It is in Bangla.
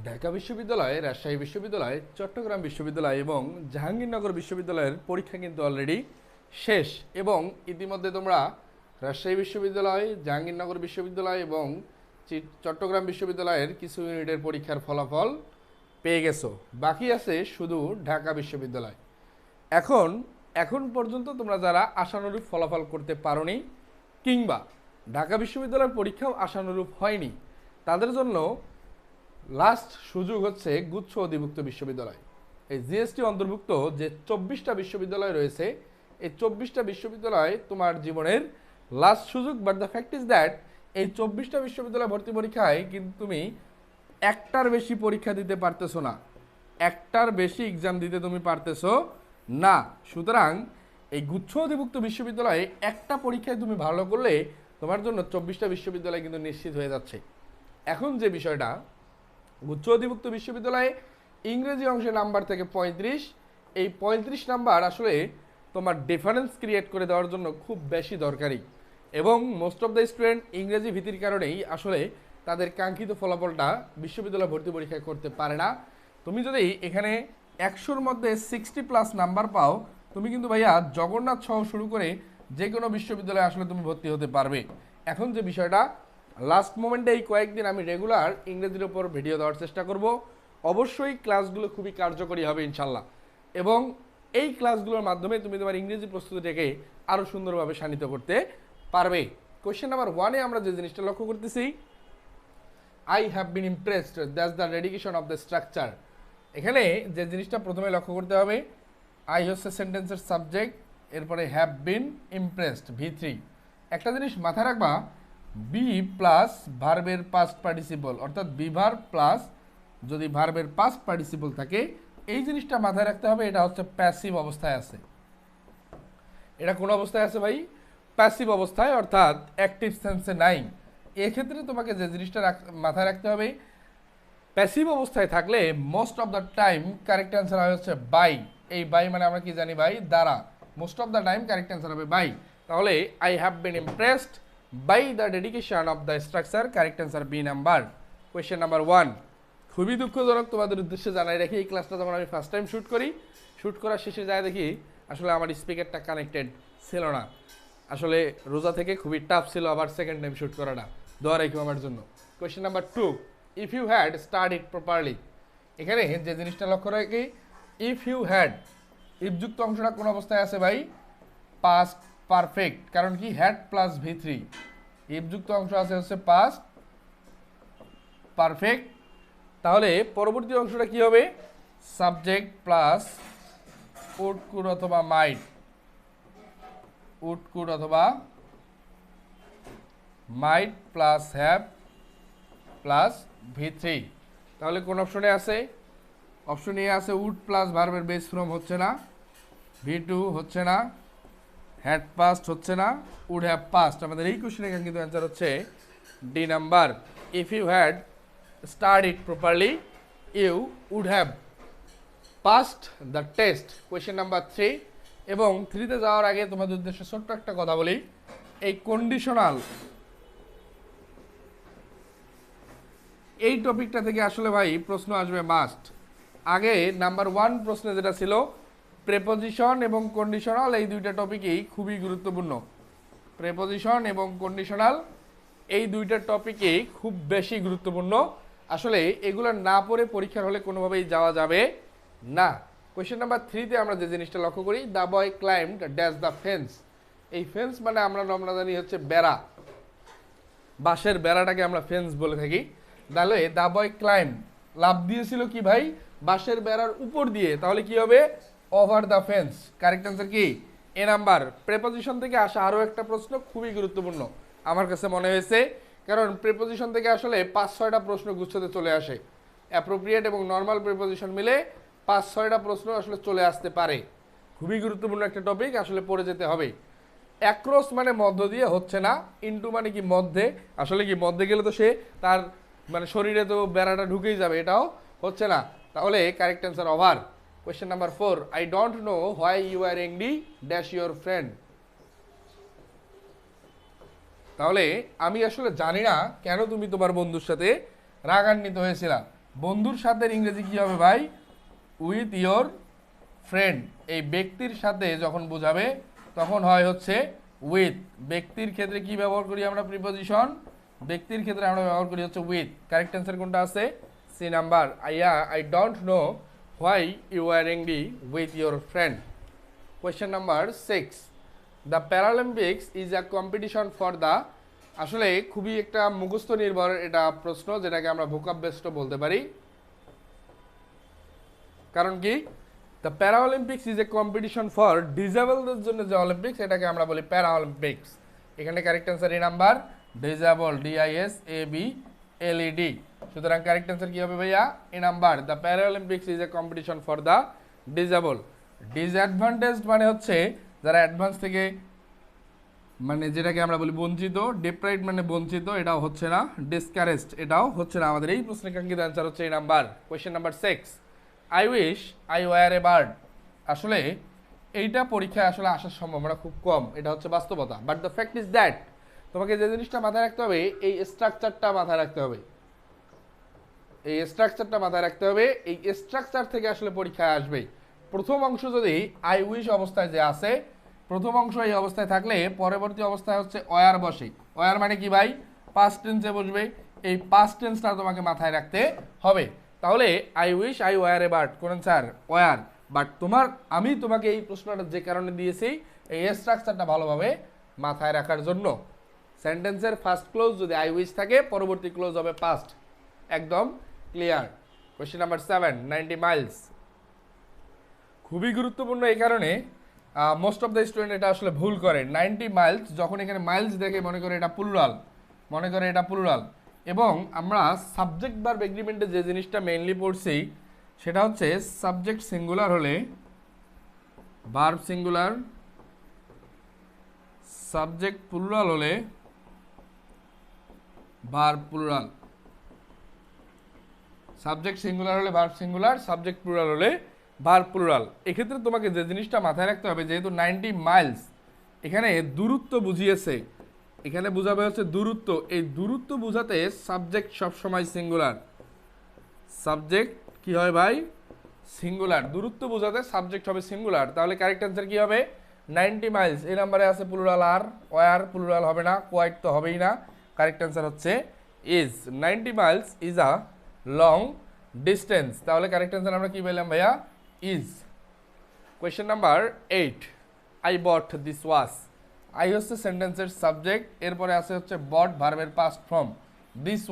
ঢাকা বিশ্ববিদ্যালয়, রাজশাহী বিশ্ববিদ্যালয়, চট্টগ্রাম বিশ্ববিদ্যালয় এবং জাহাঙ্গীরনগর বিশ্ববিদ্যালয়ের পরীক্ষা কিন্তু অলরেডি শেষ। এবং ইতিমধ্যে তোমরা রাজশাহী বিশ্ববিদ্যালয়, জাহাঙ্গীরনগর বিশ্ববিদ্যালয় এবং চট্টগ্রাম বিশ্ববিদ্যালয়ের কিছু ইউনিটের পরীক্ষার ফলাফল পেয়ে গেছো। বাকি আছে শুধু ঢাকা বিশ্ববিদ্যালয়। এখন এখন পর্যন্ত তোমরা যারা আশানুরূপ ফলাফল করতে পারোনি কিংবা ঢাকা বিশ্ববিদ্যালয়ের পরীক্ষাও আশানুরূপ হয়নি, তাদের জন্য লাস্ট সুযোগ হচ্ছে গুচ্ছ অধিভুক্ত বিশ্ববিদ্যালয়। এই জিএসটি অন্তর্ভুক্ত যে 24টা বিশ্ববিদ্যালয় রয়েছে, এই 24টা বিশ্ববিদ্যালয় তোমার জীবনের লাস্ট সুযোগ। But the fact is that এই 24টা বিশ্ববিদ্যালয় ভর্তি পরীক্ষায় কিন্তু তুমি একটার বেশি পরীক্ষা দিতে পারতেছো না, একটার বেশি এক্সাম দিতে তুমি পারতেছো না। সুতরাং এই গুচ্ছ অধিভুক্ত বিশ্ববিদ্যালয়ে একটা পরীক্ষায় তুমি ভালো করলে তোমার জন্য 24টা বিশ্ববিদ্যালয় কিন্তু নিশ্চিত হয়ে যাচ্ছে। এখন যে বিষয়টা, গুচ্ছ অধিভুক্ত বিশ্ববিদ্যালয়ে ইংরেজি অংশে নাম্বার থেকে 35, এই 35 নাম্বার আসলে তোমার ডিফারেন্স ক্রিয়েট করে দেওয়ার জন্য খুব বেশি দরকারি। এবং মোস্ট অফ দ্য স্টুডেন্ট ইংরেজি ভীতির কারণেই আসলে তাদের কাঙ্ক্ষিত ফলাফলটা বিশ্ববিদ্যালয় ভর্তি পরীক্ষায় করতে পারে না। তুমি যদি এখানে 100-র মধ্যে 60+ নাম্বার পাও, তুমি কিন্তু ভাইয়া জগন্নাথ সহ শুরু করে যে কোনো বিশ্ববিদ্যালয়ে আসলে তুমি ভর্তি হতে পারবে। এখন যে বিষয়টা, লাস্ট মোমেন্টে এই কয়েকদিন আমি রেগুলার ইংরেজির ওপর ভিডিও দেওয়ার চেষ্টা করব। অবশ্যই ক্লাসগুলো খুবই কার্যকরী হবে ইনশাল্লাহ, এবং এই ক্লাসগুলোর মাধ্যমে তুমি তোমার ইংরেজি প্রস্তুতিটাকে আরও সুন্দরভাবে শানিত করতে পারবে। কোয়েশ্চেন নাম্বার 1-এ আমরা যে জিনিসটা লক্ষ্য করতেছি, I have been impressed, that's the dedication of the structure. এখানে যে জিনিসটা প্রথমে লক্ষ্য করতে হবে, আই হচ্ছে সেন্টেন্সের সাবজেক্ট, এরপরে হ্যাভ বিন ইমপ্রেসড V3। একটা জিনিস মাথায় রাখবা, বি প্লাস ভার্বের পাস্ট পার্টিসিপল, অর্থাৎ বি ভার্ব প্লাস যদি ভার্বের পাস্ট পার্টিসিপল থাকে, এই জিনিসটা মাথায় রাখতে হবে। এটা হচ্ছে প্যাসিভ অবস্থায় আছে। এটা কোন অবস্থায় আছে ভাই? প্যাসিভ অবস্থায়, অর্থাৎ অ্যাক্টিভ সেন্সে নাই। এক্ষেত্রে তোমাকে যে জিনিসটা মাথায় রাখতে হবে, প্যাসিভ অবস্থায় থাকলে most of the time correct answer হচ্ছে বাই। এই বাই মানে আমরা কি জানি ভাই? দ্বারা। Most of the time correct answer হবে বাই। তাহলে I have been impressed by the dedication of the structure, correct answer B number. Question number 1, খুবই দুঃখজনক তোমাদের উদ্দেশ্যে জানাই রাখি, এই ক্লাসটা যখন আমি ফার্স্ট টাইম শ্যুট করার শেষে যায় দেখি আসলে আমার স্পিকারটা কানেক্টেড ছিল না। আসলে রোজা থেকে খুবই টাফ ছিল আবার সেকেন্ড টাইম শ্যুট করাটা, দোয়া রেখো আমার জন্য। Question number 2, if you had studied properly. এখানে যে জিনিসটা লক্ষ্য রাখি, ইফ ইউ হ্যাড, ইফযুক্ত অংশটা কোন অবস্থায় আছে ভাই? Past perfect. কারণ কি? হ্যাড প্লাস V3, ইফযুক্ত অংশ আছে হচ্ছে পাস্ট পারফেক্ট। তাহলে পরবর্তী অংশটা কি হবে? সাবজেক্ট প্লাস উড কুড অথবা মাইট, উড কুড অথবা মাইট প্লাস হ্যাভ প্লাস V3। তাহলে কোন অপশনে আছে? অপশন এ আছে উড প্লাস ভার্বের বেস ফ্রম হচ্ছে না, V2 হচ্ছে না, হ্যাড পাস্ট হচ্ছে না, উড হ্যাভ পাস্ট। আমাদের এই কোশ্চেনের কিন্তু অ্যান্সার হচ্ছে D number. If you had studied properly you would have passed the test. Question number 3, এবং 3-তে যাওয়ার আগে তোমাদের উদ্দেশ্যে ছোট্ট একটা কথা বলি, এই কন্ডিশনাল এই টপিকটা থেকে আসলে ভাই প্রশ্ন আসবে মাস্ট। আগে নাম্বার 1 প্রশ্নে যেটা ছিল, প্রেপোজিশন এবং কন্ডিশনাল, এই দুইটা টপিকই খুবই গুরুত্বপূর্ণ। প্রেপোজিশন এবং কন্ডিশনাল এই দুইটা টপিকই খুব বেশি গুরুত্বপূর্ণ। আসলে এগুলো না পড়ে পরীক্ষার হলে কোনোভাবেই যাওয়া যাবে না। কোয়েশ্চেন নাম্বার 3-তে আমরা যে জিনিসটা লক্ষ্য করি, the boy climbed dash the fence. এই ফেন্স মানে আমরা জানি হচ্ছে বেড়া, বাঁশের বেড়াটাকে আমরা ফেন্স বলে থাকি। তাহলে দ্য বয় ক্লাইম্ব, লাভ দিয়েছিল কি ভাই? বাঁশের বেড়ার উপর দিয়ে। তাহলে কি হবে? Over the fence. Correct answer কি? এ নাম্বার। প্রেপোজিশন থেকে আসা আরও একটা প্রশ্ন খুবই গুরুত্বপূর্ণ আমার কাছে মনে হয়েছে, কারণ প্রেপোজিশন থেকে আসলে 5-6টা প্রশ্ন গুচ্ছতে চলে আসে। অ্যাপ্রোপ্রিয়েট এবং নর্মাল প্রেপোজিশন মিলে 5-6টা প্রশ্ন আসলে চলে আসতে পারে। খুবই গুরুত্বপূর্ণ একটা টপিক, আসলে পড়ে যেতে হবে। অ্যাক্রস মানে মধ্য দিয়ে হচ্ছে না, ইনটু মানে কি মধ্যে। আসলে কি মধ্যে গেলে তো সে তার মানে শরীরে তো বেড়াটা ঢুকেই যাবে, এটাও হচ্ছে না। তাহলে correct answer over. Question number 4, I don't know why you are angry dash your friend. তাহলে আমি আসলে জানি না কেন তুমি তোমার বন্ধুর সাথে রাগান্বিত হয়েছিলা। বন্ধুর সাথে ইংরেজি কি হবে ভাই? With your friend. এই ব্যক্তির সাথে যখন বোঝাবে তখন হয় হচ্ছে উইথ। ব্যক্তির ক্ষেত্রে কি ব্যবহার করি আমরা? প্রিপজিশন। ব্যক্তির ক্ষেত্রে আমরা ব্যবহার করি হচ্ছে উইথ। কারেক্ট অ্যান্সার কোনটা আছে? C number. I don't know why you are angry with your friend. Question number 6, the Paralympics is a competition for the. আসলে খুবই একটা মুখস্থ নির্ভর এটা প্রশ্ন, যেটাকে আমরা ভোকাব বেস্ট বলতে পারি। কারণ কি? The para Olympics is a competition for ডিজেবলদের জন্য যে অলিম্পিক্স, এটাকে আমরা বলি প্যারা অলিম্পিক্স। এখানে কারেক্ট অ্যান্সার এই নাম্বার, ডিজেবল, DISABLED। সুতরাং কারেক্ট অ্যান্সার কি হবে ভাইয়া? A number, the para Olympics is a competition for the disabled. Disadvantage মানে হচ্ছে যারা অ্যাডভান্স থেকে, মানে যেটাকে আমরা বলি বঞ্চিত। ডিপ্রাইভড মানে বঞ্চিত, এটাও হচ্ছে না। ডিসকারেজড, এটাও হচ্ছে না। আমাদের এই প্রশ্নের কাঙ্ক্ষিত অ্যান্সার হচ্ছে এই number. Question number 6, I wish I were a bird. আসলে এইটা পরীক্ষায় আসলে আসার সম্ভাবনা খুব কম, এটা হচ্ছে বাস্তবতা। But the fact is that, তোমাকে যে জিনিসটা মাথায় রাখতে হবে, এই স্ট্রাকচারটা মাথায় রাখতে হবে। এই স্ট্রাকচারটা মাথায় রাখতে হবে। এই স্ট্রাকচার থেকে আসলে পরীক্ষায় আসবে। প্রথম অংশ যদি আই উইশ অবস্থায় যে আছে, প্রথম অংশ এই অবস্থায় থাকলে পরবর্তী অবস্থায় হচ্ছে ওয়ার বসে। ওয়ার মানে কি ভাই? পাস্ট টেন্সে বসবে। এই পাস্ট টেন্সটা তোমাকে মাথায় রাখতে হবে। তাহলে I wish I were a bird, কোন স্যার? ওয়ার। বাট আমি তোমাকে এই প্রশ্নটা যে কারণে দিয়েছি, এই স্ট্রাকচারটা ভালোভাবে মাথায় রাখার জন্য। সেন্টেন্সের ফার্স্ট ক্লোজ যদি আই উইশ থাকে, পরবর্তী ক্লোজ হবে পাস্ট। একদম ক্লিয়ার। Question number 7, 90 Miles. খুবই গুরুত্বপূর্ণ এই কারণে মোস্ট অফ দ্য স্টুডেন্ট এটা আসলে ভুল করে। 90 মাইলস যখন এখানে মাইলস দেখে মনে করে এটা প্লুরাল, এবং আমরা সাবজেক্ট ভার্ব এগ্রিমেন্টে যে জিনিসটা মেইনলি পড়ছি সেটা হচ্ছে সাবজেক্ট সিঙ্গুলার হলে ভার্ব সিঙ্গুলার, সাবজেক্ট প্লুরাল হলে ভার্ব প্লুরাল। সাবজেক্ট সিঙ্গুলার হলে ভার্ব সিঙ্গুলার, সাবজেক্ট প্লুরাল হলে ভার্ব প্লুরাল। এক্ষেত্রে তোমাকে যে জিনিসটা মাথায় রাখতে হবে, যেহেতু 90 মাইলস এখানে দূরত্ব বুঝিয়েছে, এখানে বোঝাবে হচ্ছে দূরত্ব। এই দূরত্ব বোঝাতে সাবজেক্ট সবসময় সিঙ্গুলার। সাবজেক্ট কি হয় ভাই? সিঙ্গুলার। দূরত্ব বোঝাতে সাবজেক্ট হবে সিঙ্গুলার। তাহলে কারেক্ট অ্যান্সার কি হবে? 90 মাইলস। এই নাম্বারে আছে প্লুরাল আর, ওয়ার প্লুরাল হবে না, কোয়াইট তো হবেই না। কারেক্ট অ্যান্সার হচ্ছে is. 90 Miles is a long distance. তাহলে কারেক্ট অ্যান্সার আমরা কি পেলাম ভাইয়া? Is. Question number 8, I bought this watch. I হচ্ছে সেন্টেন্সের সাবজেক্ট, এরপরে আছে হচ্ছে বট ভার্বের পাস্ট ফর্ম। দিস